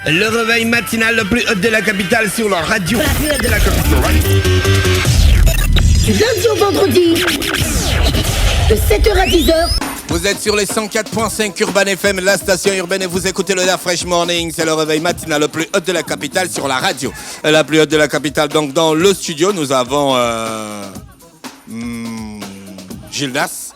Le réveil matinal le plus haut de la capitale sur la radio. La plus haute de la capitale. Du lundi au vendredi, de 7h à 10h. Vous êtes sur les 104.5 Urban FM, la station urbaine, et vous écoutez le La Fresh Morning. C'est le réveil matinal le plus haut de la capitale sur la radio. La plus haute de la capitale. Donc dans le studio, nous avons Gildas.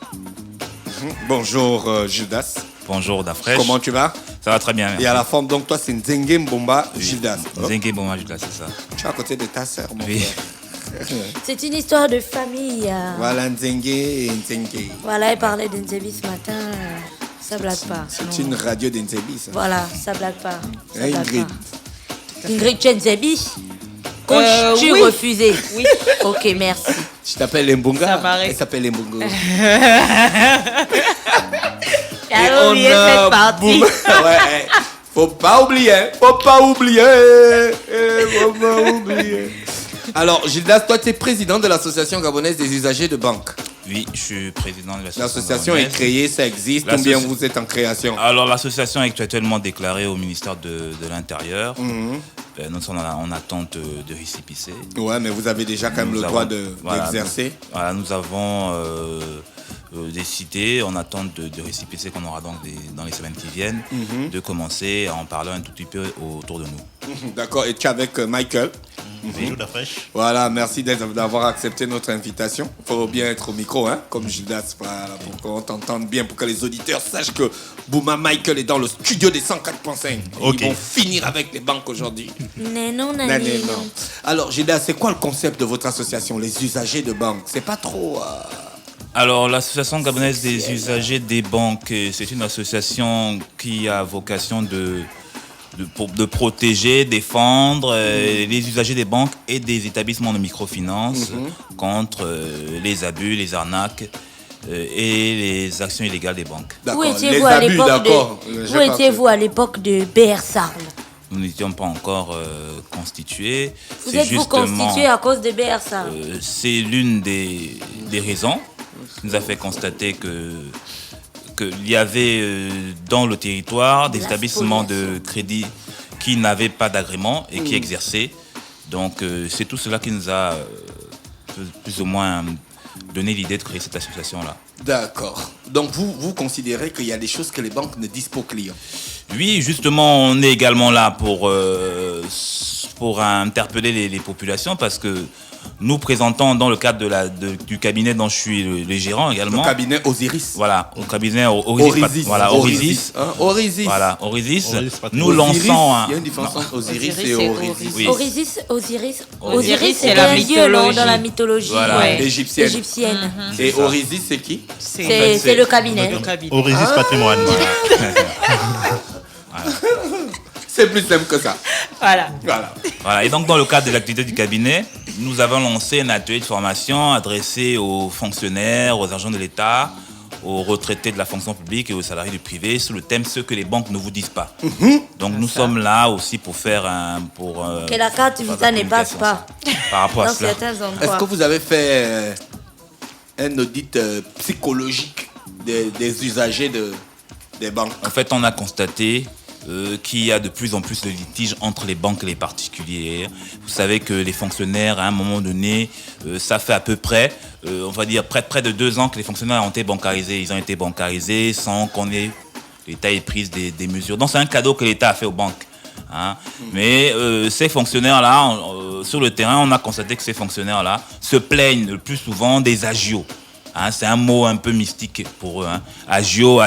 Bonjour Gildas. Bonjour Dafresh. Comment tu vas? Ça va très bien. Merci. Et à la forme, donc toi c'est Nzengue Mbomba Gildas. Nzengue Mbomba Gildas, c'est ça. Tu es à côté de ta sœur, mon Oui. frère. C'est une histoire de famille. Voilà Nzengue et Nzengue. Voilà, elle parlait d'Nzebi ce matin. Ça blague pas. C'est une radio d'Nzebi, ça. Voilà, ça blague pas. Ça Hein, blague Ingrid. pas. Ingrid Nzebi. Tu Oui. refusé. Oui. Ok, merci. Je t'appelle Mbonga. Ça paraît. Elle s'appelle Mbongo. T'as oublié cette partie. Ouais, faut pas oublier, faut pas oublier. Alors, Gildas, toi, tu es président de l'association gabonaise des usagers de banque. Oui, je suis président de l'association. L'association est créée, ça existe. Combien vous êtes en création? Alors, l'association est actuellement déclarée au ministère de l'Intérieur. Nous sommes en attente de récépissé. Ouais, mais vous avez déjà quand même le droit d'exercer. Voilà, nous avons décidé, en attente de récépissé qu'on aura donc dans les semaines qui viennent, de commencer à en parler un tout petit peu autour de nous. D'accord, et tu es avec Michael. Bonjour Dafresh. Voilà, merci d'avoir accepté notre invitation. Il faut bien être au micro, hein, comme Gildas, voilà, pour qu'on t'entende bien, pour que les auditeurs sachent que Bouma Michael est dans le studio des 104.5. Ok. Ils vont finir avec les banques aujourd'hui. Non. Alors, Gildas, c'est quoi le concept de votre association, les usagers de banque? C'est pas trop... Alors, l'association gabonaise des usagers des banques, c'est une association qui a vocation de protéger, défendre les usagers des banques et des établissements de microfinance contre les abus, les arnaques et les actions illégales des banques. Où D'accord, étiez-vous les à abus, l'époque d'accord. Où étiez-vous à l'époque de BR-Sarl? Nous n'étions pas encore constitués. Vous C'est êtes-vous constitué à cause de BR-Sarl? c'est l'une des raisons qui nous a fait constater qu'il y avait dans le territoire des La établissements spoliation. de crédit qui n'avaient pas d'agrément et qui exerçaient. Donc c'est tout cela qui nous a plus ou moins donné l'idée de créer cette association-là. D'accord. Donc, vous considérez qu'il y a des choses que les banques ne disent pas aux clients? Oui, justement, on est également là pour interpeller les populations parce que nous présentons dans le cadre du cabinet dont je suis le gérant également. Le cabinet Osiris. Voilà, au cabinet Orisis. Voilà, Orisis. Hein, Orisis. Voilà, Orisis. Orisis, pas Nous Osiris, lançons il y a une différence entre Osiris Osiris et et Orisis. Oui. Osiris, Osiris, c'est c'est la un dieu non, mythologie. dans la mythologie Voilà. Égyptienne. égyptienne. Et Orisis, c'est qui? C'est le cabinet. Orisis Patrimoine. C'est plus simple que ça. Voilà. Voilà. Voilà. Et donc, dans le cadre de l'activité du cabinet, nous avons lancé un atelier de formation adressé aux fonctionnaires, aux agents de l'État, aux retraités de la fonction publique et aux salariés du privé sur le thème « Ce que les banques ne vous disent pas ». Donc, nous sommes là aussi pour faire Que la carte pour faire Vita de la ne passe communication, pas par rapport à dans cela. certains Est-ce endroits. que vous avez fait un audit psychologique des usagers des banques? En fait, on a constaté qu'il y a de plus en plus de litiges entre les banques et les particuliers. Vous savez que les fonctionnaires, à un moment donné, ça fait à peu près, on va dire près de 2 ans que les fonctionnaires ont été bancarisés. Ils ont été bancarisés sans qu'on ait, l'État ait pris des mesures. Donc c'est un cadeau que l'État a fait aux banques. Hein. Mais ces fonctionnaires-là, sur le terrain, on a constaté que ces fonctionnaires-là se plaignent le plus souvent des agios. Hein, c'est un mot un peu mystique pour eux. Hein. Agio.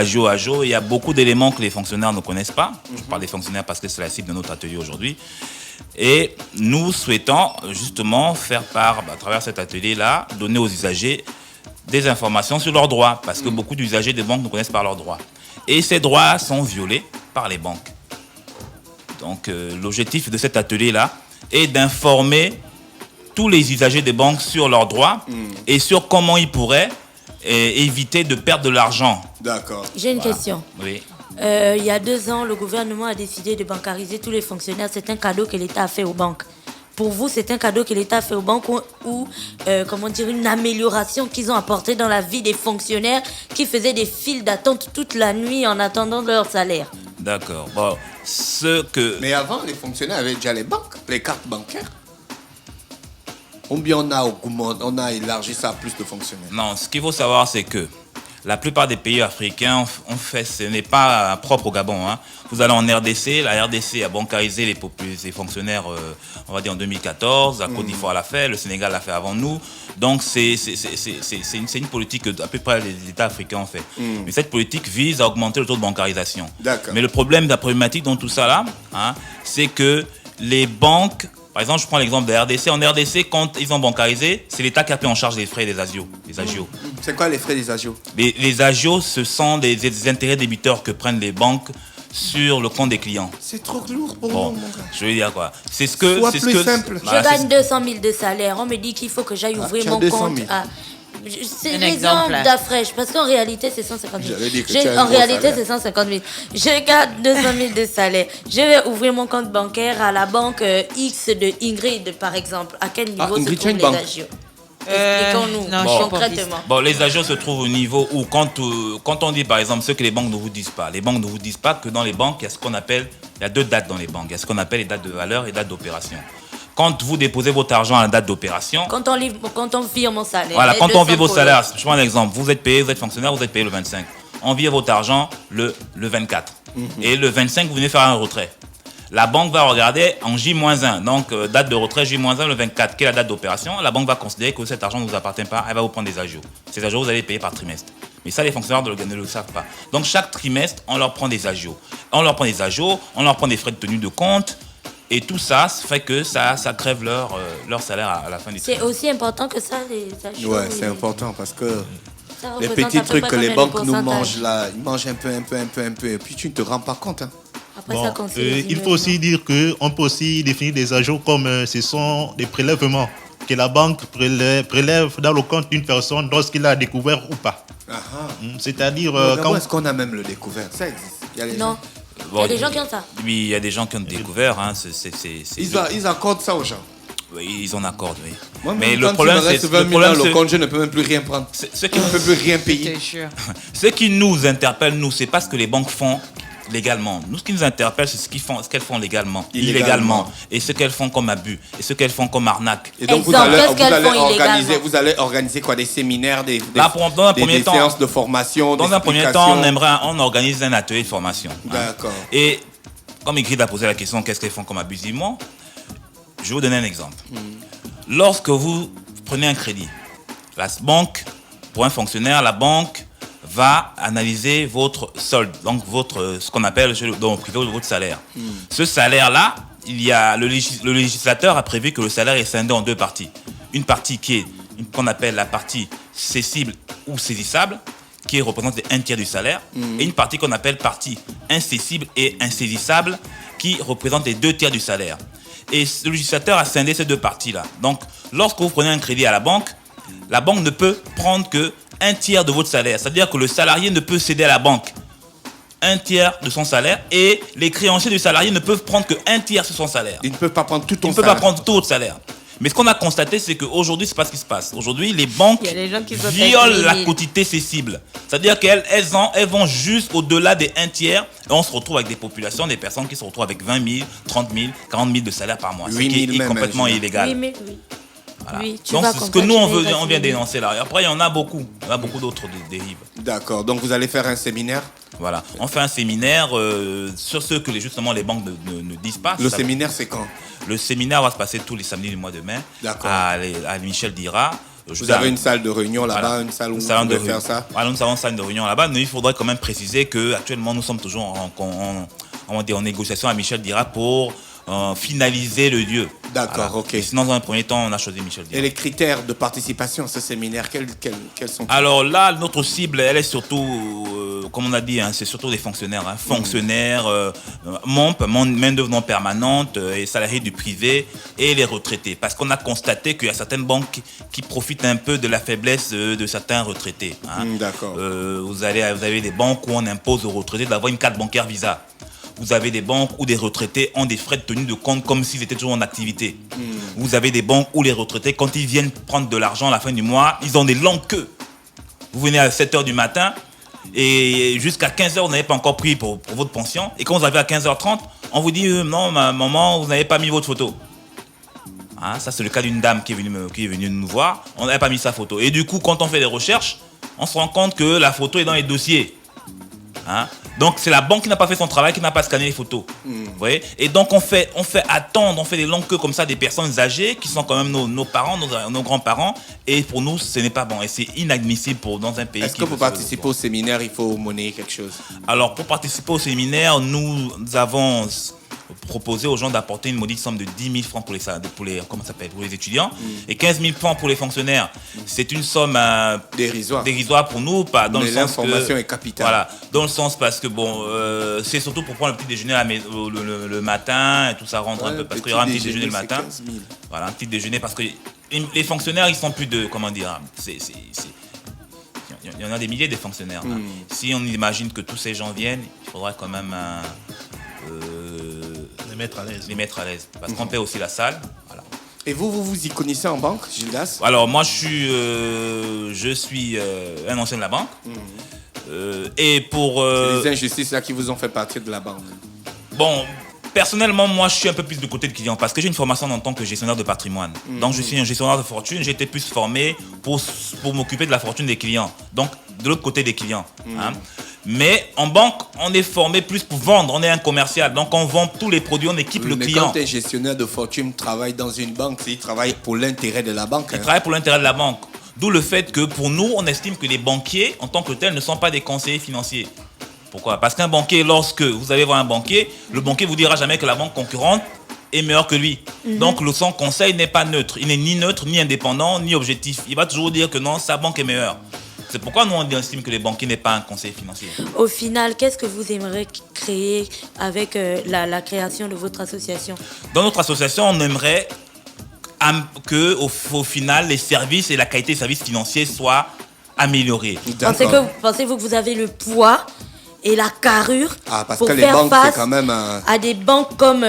Il y a beaucoup d'éléments que les fonctionnaires ne connaissent pas. Je parle des fonctionnaires parce que c'est la cible de notre atelier aujourd'hui. Et nous souhaitons justement faire part, à travers cet atelier-là, donner aux usagers des informations sur leurs droits. Parce que beaucoup d'usagers des banques ne connaissent pas leurs droits. Et ces droits sont violés par les banques. Donc l'objectif de cet atelier-là est d'informer tous les usagers des banques sur leurs droits et sur comment ils pourraient éviter de perdre de l'argent. D'accord. J'ai une question. Oui. Il y a 2 ans, le gouvernement a décidé de bancariser tous les fonctionnaires. C'est un cadeau que l'État a fait aux banques. Pour vous, c'est un cadeau que l'État a fait aux banques ou une amélioration qu'ils ont apporté dans la vie des fonctionnaires qui faisaient des files d'attente toute la nuit en attendant leur salaire? D'accord. Bon, ce que... Mais avant, les fonctionnaires avaient déjà les banques, les cartes bancaires. Ou bien on a élargi ça à plus de fonctionnaires. Non, ce qu'il faut savoir, c'est que la plupart des pays africains ont fait, ce n'est pas propre au Gabon. Hein. Vous allez en RDC, la RDC a bancarisé les fonctionnaires, on va dire en 2014, la Côte d'Ivoire l'a fait, le Sénégal l'a fait avant nous. Donc c'est une politique que à peu près les États africains ont fait. Mais cette politique vise à augmenter le taux de bancarisation. D'accord. Mais le problème, la problématique dans tout ça là, hein, c'est que les banques, par exemple, je prends l'exemple de la RDC. En RDC, quand ils ont bancarisé, c'est l'État qui a pris en charge les frais des agios. C'est quoi les frais des agios? Les agios, ce sont des intérêts débiteurs que prennent les banques sur le compte des clients. C'est trop lourd pour Bon, nous, mon gars. je veux dire quoi. C'est ce que... Sois c'est plus ce que, simple. Voilà, Je gagne 200 000 de salaire. On me dit qu'il faut que j'aille ouvrir tu as mon 200 compte 000. à... C'est Un l'exemple exemple. d'Afresh, parce qu'en réalité, c'est 150 000. J'allais dire que tu as un En gros réalité, salaire. c'est 150 000. Je garde 200 000 de salaire. Je vais ouvrir mon compte bancaire à la banque X de Ingrid, par exemple. À quel niveau se Ingrid, tu as trouvent une les banque? agios? Expliquons-nous non, je suis concrètement. Bon, les agios se trouvent au niveau où, quand on dit par exemple ce que les banques ne vous disent pas, les banques ne vous disent pas que dans les banques, il y a ce qu'on appelle, il y a deux dates dans les banques. Il y a ce qu'on appelle les dates de valeur et dates d'opération. Quand vous déposez votre argent à la date d'opération, Quand on vire mon salaire. voilà, les quand on 200 vire vos pour salaires, je prends un exemple, vous êtes payé, vous êtes fonctionnaire, vous êtes payé le 25. On vire votre argent le 24. Et le 25, vous venez faire un retrait. La banque va regarder en J-1, donc date de retrait J-1 le 24, qui est la date d'opération. La banque va considérer que cet argent ne vous appartient pas, elle va vous prendre des agios. Ces agios, vous allez payer par trimestre. Mais ça, les fonctionnaires ne le savent pas. Donc chaque trimestre, on leur prend des agios. On leur prend des agios, on leur prend des frais de tenue de compte. Et tout ça fait que ça crève leur salaire à la fin du C'est trimestre. aussi important que ça, les agios. Ouais, c'est important parce que Ça les représente petits à peu trucs près que les combien de banques nous pourcentage? mangent là, ils mangent un peu, et puis tu ne te rends pas compte. Hein. Après, Bon, ça considère les il faut immeubles. aussi dire qu'on peut aussi définir des agios comme ce sont des prélèvements que la banque prélève dans le compte d'une personne lorsqu'il a découvert ou pas. C'est-à-dire Comment quand... est-ce qu'on a même le découvert? Ça existe. Il y a les Non. gens- Il y a des gens qui ont ça. Oui, il y a des gens qui ont découvert. Hein, Ils accordent ça aux gens. oui, ils en accordent, oui. Moi, Mais même le quand problème, il me reste c'est 20 000 le problème, dans le c'est- compte, je ne peux même plus rien prendre. ce qui, Je ne peux plus rien payer. ce qui nous interpelle, nous, c'est pas ce que les banques font légalement. Nous, ce qui nous interpelle, c'est ce qu'elles font légalement, illégalement, et ce qu'elles font comme abus, et ce qu'elles font comme arnaque. Et donc Exemple, qu'est-ce qu'elles font illégalement? vous allez organiser quoi? Des séminaires, Là, dans un premier des temps- séances de formation, Dans un premier temps, on organise un atelier de formation. hein. D'accord. Et comme Ingrid a posé la question, qu'est-ce qu'elles font comme abusivement? Je vais vous donner un exemple. Lorsque vous prenez un crédit, la banque, pour un fonctionnaire, la banque va analyser votre solde, donc ce qu'on appelle dans le privé votre salaire. Ce salaire-là, le législateur a prévu que le salaire est scindé en deux parties. Une partie qu'on appelle la partie cessible ou saisissable, qui représente un tiers du salaire, et une partie qu'on appelle partie incessible et insaisissable, qui représente les deux tiers du salaire. Et le législateur a scindé ces deux parties-là. Donc, lorsque vous prenez un crédit à la banque ne peut prendre que un tiers de votre salaire. C'est-à-dire que le salarié ne peut céder à la banque un tiers de son salaire et les créanciers du salarié ne peuvent prendre que un tiers sur son salaire. Ils ne peuvent pas prendre tout ton Ils ne peuvent salaire. pas prendre tout votre salaire. Mais ce qu'on a constaté, c'est qu'aujourd'hui, c'est pas ce qui se passe. Aujourd'hui, les banques Il y a des gens qui sont violent la incriminés. quotité cessible. C'est-à-dire qu'elles vont juste au-delà des un tiers et on se retrouve avec des populations, des personnes qui se retrouvent avec 20 000, 30 000, 40 000 de salaire par mois. Ce 8 qui 000 est même, complètement je veux dire. illégal. Oui, mais oui. Voilà. Oui, tu Donc vas c'est ce comme que ça, nous, tu on vas vient fasciner. dénoncer là. Et après, il y en a beaucoup. Il y en a beaucoup d'autres dérives. D'accord. Donc vous allez faire un séminaire. Voilà. On fait un séminaire sur ce que justement les banques ne disent pas. Le Ça- séminaire, c'est quand? Le séminaire va se passer tous les samedis du mois de mai D'accord. à Michel Dira. Vous avez une salle de réunion là-bas, Voilà. une salle où Une vous salle de pouvez faire réunion. ça. Voilà, nous avons une salle de réunion là-bas, mais il faudrait quand même préciser qu'actuellement nous sommes toujours en négociation à Michel Dira pour finaliser le lieu. D'accord, ok. Et sinon, dans un premier temps, on a choisi Michel Dira. Et les critères de participation à ce séminaire, quels sont-ils? Alors là, notre cible, elle est surtout, comme on a dit, hein, c'est surtout des fonctionnaires. Hein, fonctionnaires, MONP, main-d'œuvre non permanente, et salariés du privé, et les retraités. Parce qu'on a constaté qu'il y a certaines banques qui profitent un peu de la faiblesse de certains retraités. Hein. D'accord. Vous avez des banques où on impose aux retraités d'avoir une carte bancaire Visa. Vous avez des banques où des retraités ont des frais de tenue de compte comme s'ils étaient toujours en activité. Vous avez des banques où les retraités, quand ils viennent prendre de l'argent à la fin du mois, ils ont des longues queues. Vous venez à 7h du matin, et jusqu'à 15h, vous n'avez pas encore pris pour votre pension. Et quand vous arrivez à 15h30, on vous dit non, maman, vous n'avez pas mis votre photo. Hein, ça, c'est le cas d'une dame qui est venue nous voir. On n'avait pas mis sa photo. Et du coup, quand on fait des recherches, on se rend compte que la photo est dans les dossiers. Hein? Donc, c'est la banque qui n'a pas fait son travail, qui n'a pas scanné les photos. Vous voyez? Et donc, on fait attendre, on fait des longues queues comme ça des personnes âgées qui sont quand même nos parents, nos grands-parents. Et pour nous, ce n'est pas bon. Et c'est inadmissible dans un pays. Est-ce que pour participer au séminaire, il faut monnayer quelque chose? Alors, pour participer au séminaire, nous avons proposer aux gens d'apporter une maudite somme de 10 000 francs pour les étudiants et 15 000 francs pour les fonctionnaires. C'est une somme dérisoire pour nous, pas dans mais le sens que l'information est capitale. Voilà, dans le sens parce que c'est surtout pour prendre le petit déjeuner le matin et tout ça rentre un peu parce qu'il y aura un petit déjeuner le matin. Voilà, un petit déjeuner parce que les fonctionnaires ils sont plus de il y en a des milliers de fonctionnaires. Si on imagine que tous ces gens viennent, il faudra quand même les mettre à l'aise. Parce qu'on paie aussi la salle. Voilà. Et vous y connaissez en banque, Gildas? Alors moi, je suis un ancien de la banque. Et pour... C'est les injustices là qui vous ont fait partir de la banque. Bon, personnellement, moi, je suis un peu plus du côté de client parce que j'ai une formation en tant que gestionnaire de patrimoine. Donc, je suis un gestionnaire de fortune. J'ai été plus formé pour m'occuper de la fortune des clients. Donc, de l'autre côté des clients. Hein. Mais en banque, on est formé plus pour vendre. On est un commercial. Donc, on vend tous les produits, on équipe le client. Quand un gestionnaire de fortune travaille dans une banque, il travaille pour l'intérêt de la banque. Il travaille pour l'intérêt de la banque. D'où le fait que pour nous, on estime que les banquiers, en tant que tels, ne sont pas des conseillers financiers. Pourquoi? Parce qu'un banquier, lorsque vous allez voir un banquier, le banquier vous dira jamais que la banque concurrente est meilleure que lui. Donc son conseil n'est pas neutre. Il n'est ni neutre, ni indépendant, ni objectif. Il va toujours dire que non, sa banque est meilleure. C'est pourquoi nous, on estime que les banquiers n'est pas un conseiller financier. Au final, qu'est-ce que vous aimeriez créer avec la création de votre association? Dans notre association, on aimerait qu'au final, les services et la qualité des services financiers soient améliorés. Pensez-vous que vous avez le poids et la carrure parce pour que faire les banques, face quand même, à des banques comme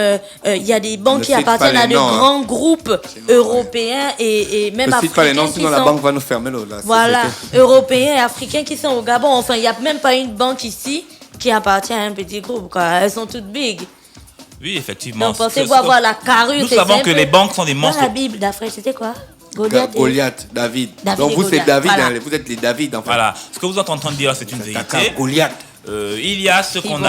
il y a des banques qui appartiennent à de grands groupes européens et même africains. Ne cite pas les noms, sinon la banque va nous fermer là. Voilà, européens et africains qui sont au Gabon. Enfin, il n'y a même pas une banque ici qui appartient à un petit groupe, quoi. Elles sont toutes big. Oui, effectivement. Donc, pensez-vous avoir la carrure? Nous savons que les banques sont des monstres. Dans la Bible d'Afrique, c'était quoi? Goliath, David. Donc vous, c'est David, voilà. Vous êtes les David, en fait. Voilà. Ce que vous êtes en train de dire, c'est une vérité. Goliath. Il y a ce qu'on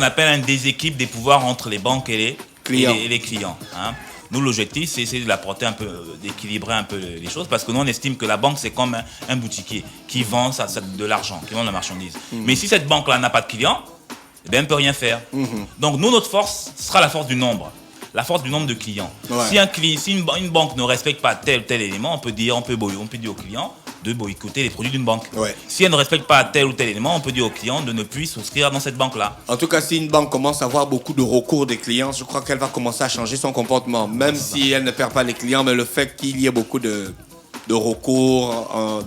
appelle un déséquilibre des pouvoirs entre les banques et les clients. Hein. Nous, l'objectif, c'est essayer de l'apporter un peu, d'équilibrer un peu les choses, parce que nous, on estime que la banque, c'est comme un boutiquier qui vend de l'argent, qui vend de la marchandise. Mais si cette banque-là n'a pas de clients, eh bien, elle ne peut rien faire. Donc, nous, notre force sera la force du nombre. La force du nombre de clients. Ouais. Si une banque ne respecte pas tel ou tel élément, on peut dire au client de boycotter les produits d'une banque. Ouais. Si elle ne respecte pas tel ou tel élément, on peut dire au client de ne plus souscrire dans cette banque-là. En tout cas, si une banque commence à avoir beaucoup de recours des clients, je crois qu'elle va commencer à changer son comportement. Même si elle ne perd pas les clients, mais le fait qu'il y ait beaucoup de recours,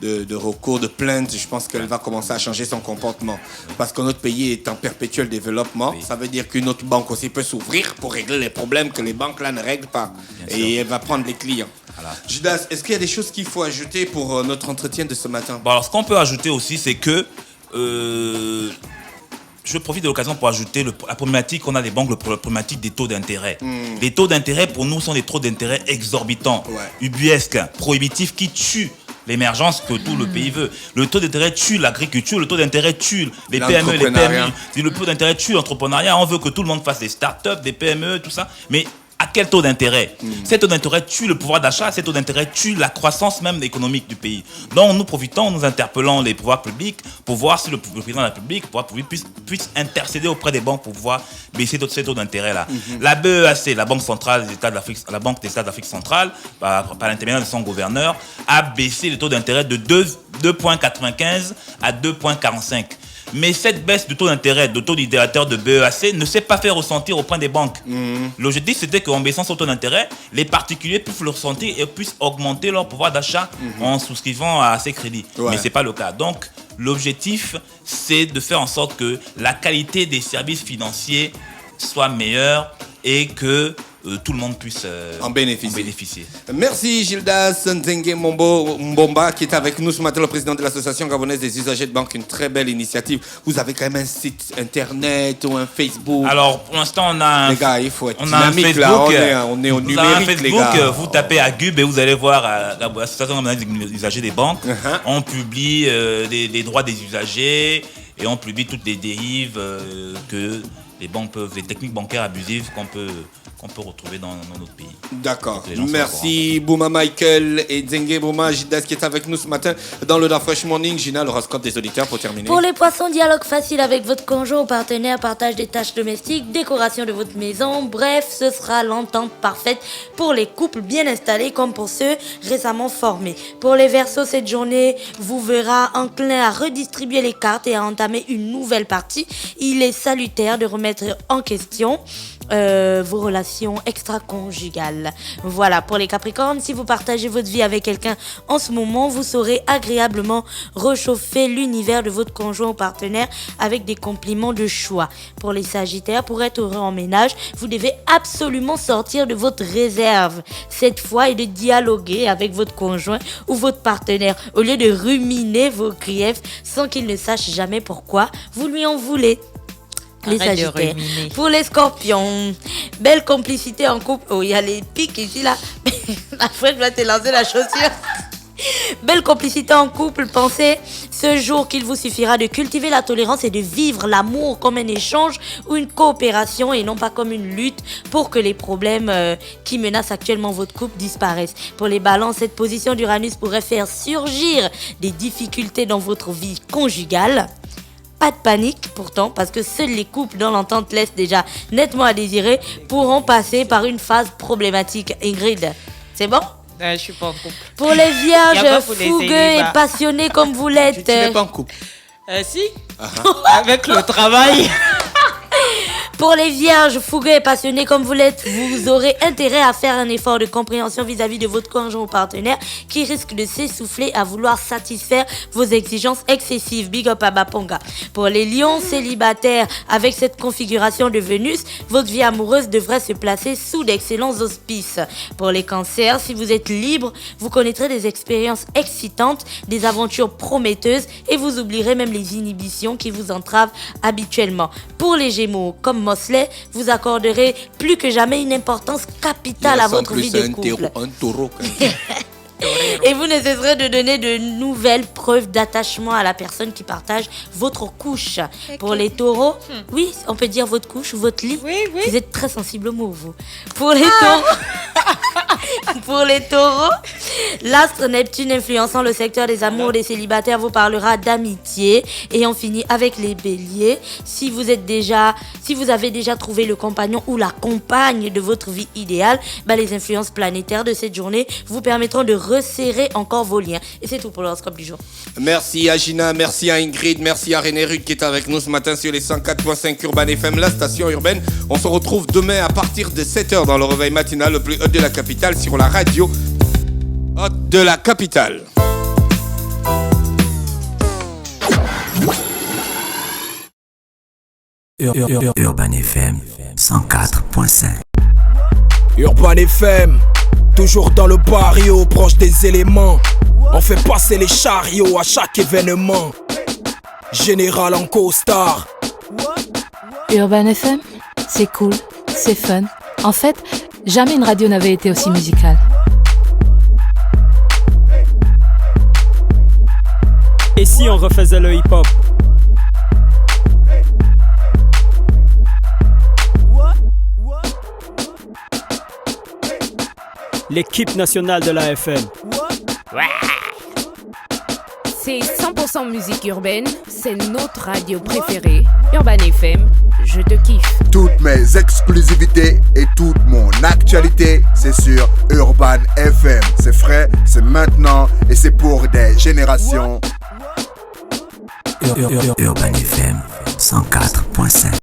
de recours, de plaintes, je pense qu'elle va commencer à changer son comportement. Parce que notre pays est en perpétuel développement. Ça veut dire qu'une autre banque aussi peut s'ouvrir pour régler les problèmes que les banques là ne règlent pas. Et elle va prendre les clients. Voilà. Judas, est-ce qu'il y a des choses qu'il faut ajouter pour notre entretien de ce matin? Bon, alors, ce qu'on peut ajouter aussi, c'est que je profite de l'occasion pour ajouter la problématique qu'on a des banques, la problématique des taux d'intérêt. Les taux d'intérêt, pour nous, sont des taux d'intérêt exorbitants, ubuesques, prohibitifs, qui tuent l'émergence que tout le pays veut. Le taux d'intérêt tue l'agriculture, le taux d'intérêt tue les PME, les PMI. Le taux d'intérêt tue l'entrepreneuriat. On veut que tout le monde fasse des startups, des PME, tout ça. Mais à quel taux d'intérêt? Ces taux d'intérêt tuent le pouvoir d'achat, ces taux d'intérêt tuent la croissance même économique du pays. Donc nous interpellons les pouvoirs publics pour voir si le président de la République puisse intercéder auprès des banques pour pouvoir baisser ces taux d'intérêt-là. La BEAC, la Banque centrale des États d'Afrique, la Banque des États d'Afrique centrale, par l'intermédiaire de son gouverneur, a baissé le taux d'intérêt de 2,95 à 2,45. Mais cette baisse du taux d'intérêt, de taux directeur de BEAC ne s'est pas fait ressentir auprès des banques. L'objectif, c'était qu'en baissant ce taux d'intérêt, les particuliers puissent le ressentir et puissent augmenter leur pouvoir d'achat en souscrivant à ces crédits. Mais ce n'est pas le cas. Donc, l'objectif, c'est de faire en sorte que la qualité des services financiers soit meilleure et que tout le monde puisse en bénéficier. bénéficier. Merci Gildas Nzenge Mbomba qui est avec nous ce matin, le président de l'association gabonaise des usagers de banque. Une très belle initiative. Vous avez quand même un site internet ou un Facebook? Alors pour l'instant on a les gars, il faut être on a un dynamique Facebook, là. On est au numérique, Facebook, les gars. vous tapez Agub et vous allez voir l'association gabonaise des usagers des banques. On publie les droits des usagers et on publie toutes les dérives que les banques peuvent, les techniques bancaires abusives qu'on peut retrouver dans notre pays. D'accord. Merci Bouma Michael et Nzenge Bouma Gildas qui est avec nous ce matin dans le Fresh Morning. Gina, l'horoscope des auditeurs pour terminer. Pour les poissons, dialogue facile avec votre conjoint ou partenaire, partage des tâches domestiques, décoration de votre maison. Bref, ce sera l'entente parfaite pour les couples bien installés comme pour ceux récemment formés. Pour les Verseaux, cette journée vous verra enclin à redistribuer les cartes et à entamer une nouvelle partie. Il est salutaire de remettre en question vos relations extra-conjugales. Voilà, pour les Capricornes, si vous partagez votre vie avec quelqu'un en ce moment, vous saurez agréablement réchauffer l'univers de votre conjoint ou partenaire avec des compliments de choix. Pour les Sagittaires, pour être heureux en ménage, vous devez absolument sortir de votre réserve cette fois et de dialoguer avec votre conjoint ou votre partenaire au lieu de ruminer vos griefs sans qu'il ne sache jamais pourquoi vous lui en voulez. Les Sagittaires. Pour les Scorpions, belle complicité en couple. Oh, il y a les pics ici là. Après, je vais te lancer la chaussure. Belle complicité en couple. Pensez ce jour qu'il vous suffira de cultiver la tolérance et de vivre l'amour comme un échange ou une coopération et non pas comme une lutte pour que les problèmes qui menacent actuellement votre couple disparaissent. Pour les Balances, cette position d'Uranus pourrait faire surgir des difficultés dans votre vie conjugale. Pas de panique pourtant, parce que seuls les couples dont l'entente laisse déjà nettement à désirer pourront passer par une phase problématique. Ingrid, c'est bon? Je suis pas en couple. Pour les vierges fougueux et passionnés comme vous l'êtes. Tu n'es pas en couple? Si. Avec le travail. Pour les vierges fougueux et passionnés comme vous l'êtes, vous aurez intérêt à faire un effort de compréhension vis-à-vis de votre conjoint ou partenaire qui risque de s'essouffler à vouloir satisfaire vos exigences excessives. Big up à Baponga. Pour les lions célibataires, avec cette configuration de Vénus, votre vie amoureuse devrait se placer sous d'excellents auspices. Pour les cancers, si vous êtes libre, vous connaîtrez des expériences excitantes, des aventures prometteuses et vous oublierez même les inhibitions qui vous entravent habituellement. Pour les gémeaux, comme Mosley, vous accorderez plus que jamais une importance capitale à votre vie de couple. Un taureau. Et vous ne cesserez de donner de nouvelles preuves d'attachement à la personne qui partage votre couche. Okay. Pour les taureaux, oui, on peut dire votre couche ou votre lit. Oui. Vous êtes très sensible aux mots, vous. Pour les taureaux, pour les taureaux, l'astre Neptune influençant le secteur des amours des célibataires vous parlera d'amitié. Et on finit avec les béliers. Si vous avez déjà trouvé le compagnon ou la compagne de votre vie idéale, les influences planétaires de cette journée vous permettront de resserrer encore vos liens. Et c'est tout pour l'horoscope du jour. Merci à Gina, merci à Ingrid, merci à René Ruc qui est avec nous ce matin sur les 104.5 Urban FM, la station urbaine. On se retrouve demain à partir de 7h dans le réveil matinal le plus hot de la capitale sur la radio hot de la capitale. Urban FM 104.5. Urban FM, toujours dans le barrio, proche des éléments. On fait passer les chariots à chaque événement. Général en costard. Urban FM, c'est cool, c'est fun. En fait, jamais une radio n'avait été aussi musicale. Et si on refaisait le hip-hop? L'équipe nationale de la FM. C'est 100% musique urbaine, c'est notre radio préférée. Urban FM, je te kiffe. Toutes mes exclusivités et toute mon actualité, c'est sur Urban FM. C'est frais, c'est maintenant et c'est pour des générations. Urban FM 104.5.